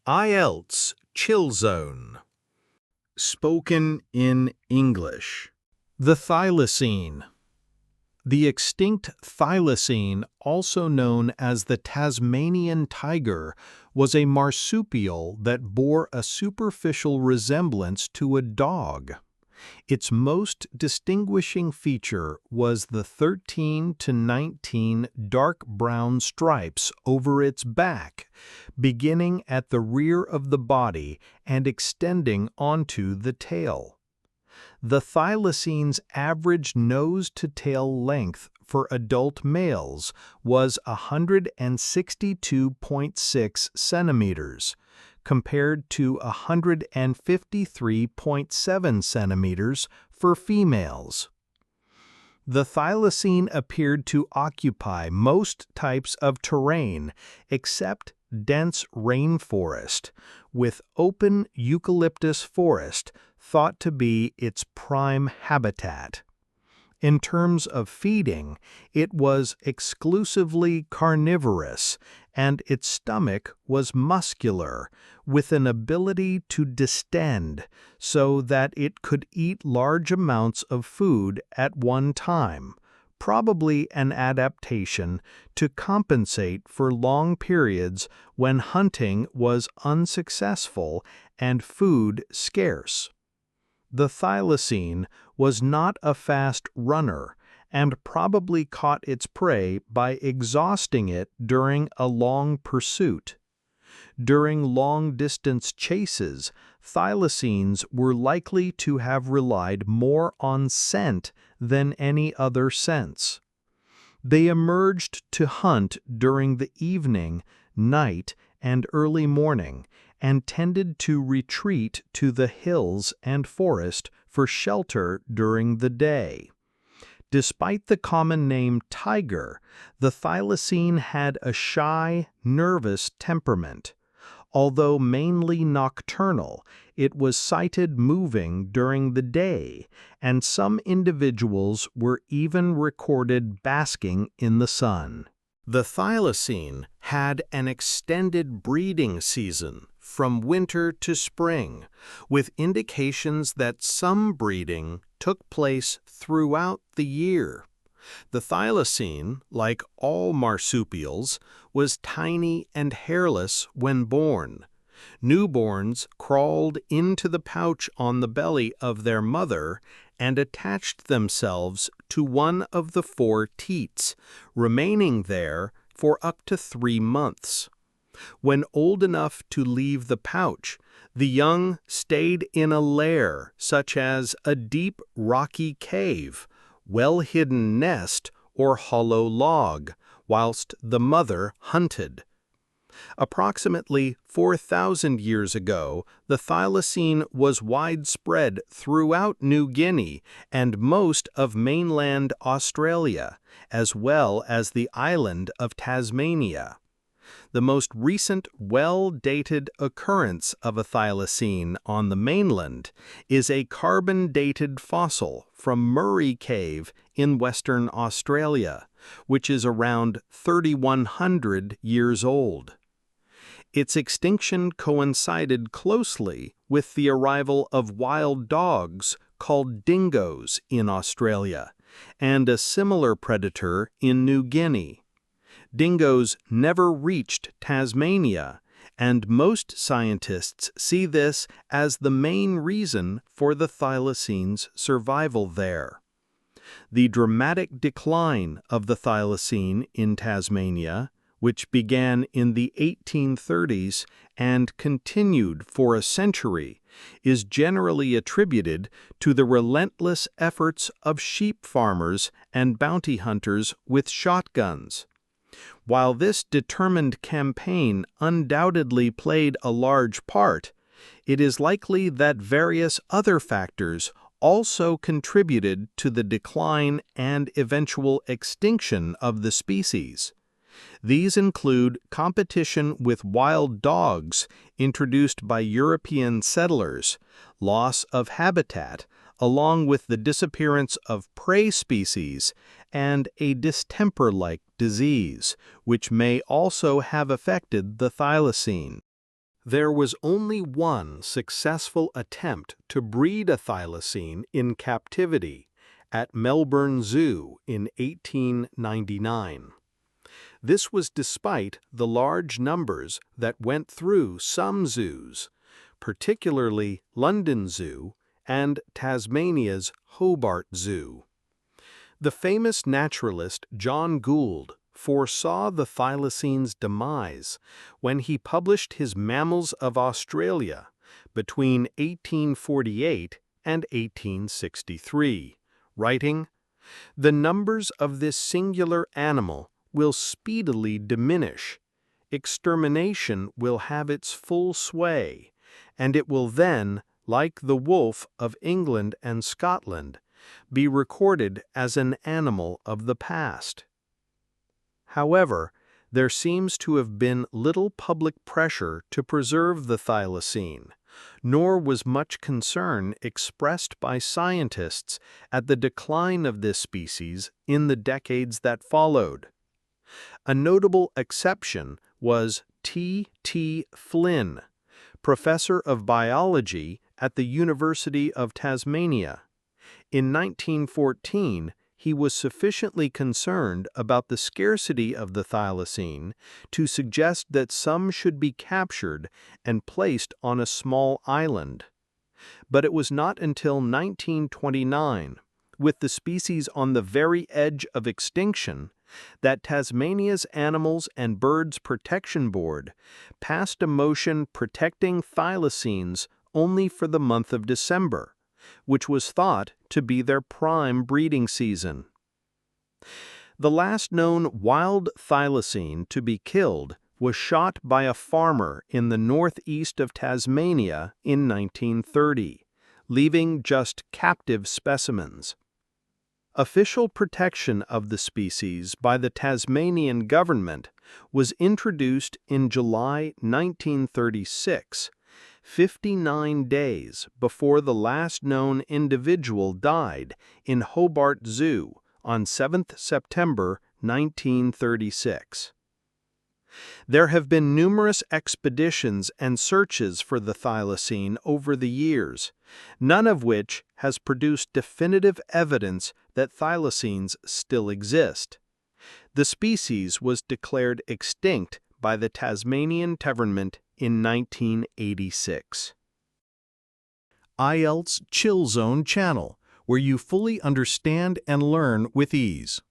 IELTS Chill Zone. Spoken in English. The thylacine. The extinct thylacine, also known as the Tasmanian tiger, was a marsupial that bore a superficial resemblance to a dog. Its most distinguishing feature was the 13 to 19 dark brown stripes over its back, beginning at the rear of the body and extending onto the tail. The thylacine's average nose-to-tail length for adult males was 162.6 centimeters, compared to 153.7 centimeters for females. The thylacine appeared to occupy most types of terrain except dense rainforest, with open eucalyptus forest thought to be its prime habitat. In terms of feeding, it was exclusively carnivorous, and its stomach was muscular, with an ability to distend so that it could eat large amounts of food at one time, probably an adaptation to compensate for long periods when hunting was unsuccessful and food scarce. The thylacine was not a fast runner and probably caught its prey by exhausting it during a long pursuit. During long-distance chases, thylacines were likely to have relied more on scent than any other sense. They emerged to hunt during the evening, night, and early morning, and tended to retreat to the hills and forest for shelter during the day. Despite the common name tiger, the thylacine had a shy, nervous temperament. Although mainly nocturnal, it was sighted moving during the day, and some individuals were even recorded basking in the sun. The thylacine had an extended breeding season from winter to spring, with indications that some breeding took place throughout the year. The thylacine, like all marsupials, was tiny and hairless when born. Newborns crawled into the pouch on the belly of their mother and attached themselves to one of the 4 teats, remaining there for up to 3 months. When old enough to leave the pouch, the young stayed in a lair such as a deep rocky cave, well-hidden nest, or hollow log, whilst the mother hunted. Approximately 4,000 years ago, the thylacine was widespread throughout New Guinea and most of mainland Australia, as well as the island of Tasmania. The most recent well-dated occurrence of a thylacine on the mainland is a carbon-dated fossil from Murray Cave in Western Australia, which is around 3,100 years old. Its extinction coincided closely with the arrival of wild dogs called dingoes in Australia, and a similar predator in New Guinea. Dingoes never reached Tasmania, and most scientists see this as the main reason for the thylacine's survival there. The dramatic decline of the thylacine in Tasmania, which began in the 1830s and continued for a century, is generally attributed to the relentless efforts of sheep farmers and bounty hunters with shotguns. While this determined campaign undoubtedly played a large part, it is likely that various other factors also contributed to the decline and eventual extinction of the species. These include competition with wild dogs introduced by European settlers, loss of habitat, along with the disappearance of prey species, and a distemper-like disease, which may also have affected the thylacine. There was only one successful attempt to breed a thylacine in captivity at Melbourne Zoo in 1899. This was despite the large numbers that went through some zoos, particularly London Zoo and Tasmania's Hobart Zoo. The famous naturalist John Gould foresaw the thylacine's demise when he published his Mammals of Australia between 1848 and 1863, writing, "The numbers of this singular animal will speedily diminish. Extermination will have its full sway, and it will then, like the wolf of England and Scotland, be recorded as an animal of the past." However, there seems to have been little public pressure to preserve the thylacine, nor was much concern expressed by scientists at the decline of this species in the decades that followed. A notable exception was T. Flynn, professor of biology at the University of Tasmania. In 1914, he was sufficiently concerned about the scarcity of the thylacine to suggest that some should be captured and placed on a small island. But it was not until 1929, with the species on the very edge of extinction, that Tasmania's Animals and Birds Protection Board passed a motion protecting thylacines only for the month of December, which was thought to be their prime breeding season. The last known wild thylacine to be killed was shot by a farmer in the northeast of Tasmania in 1930, leaving just captive specimens. Official protection of the species by the Tasmanian government was introduced in July 1936, 59 days before the last known individual died in Hobart Zoo on 7th September 1936. There have been numerous expeditions and searches for the thylacine over the years, none of which has produced definitive evidence that thylacines still exist. The species was declared extinct by the Tasmanian government in 1986. IELTS Chill Zone channel, where you fully understand and learn with ease.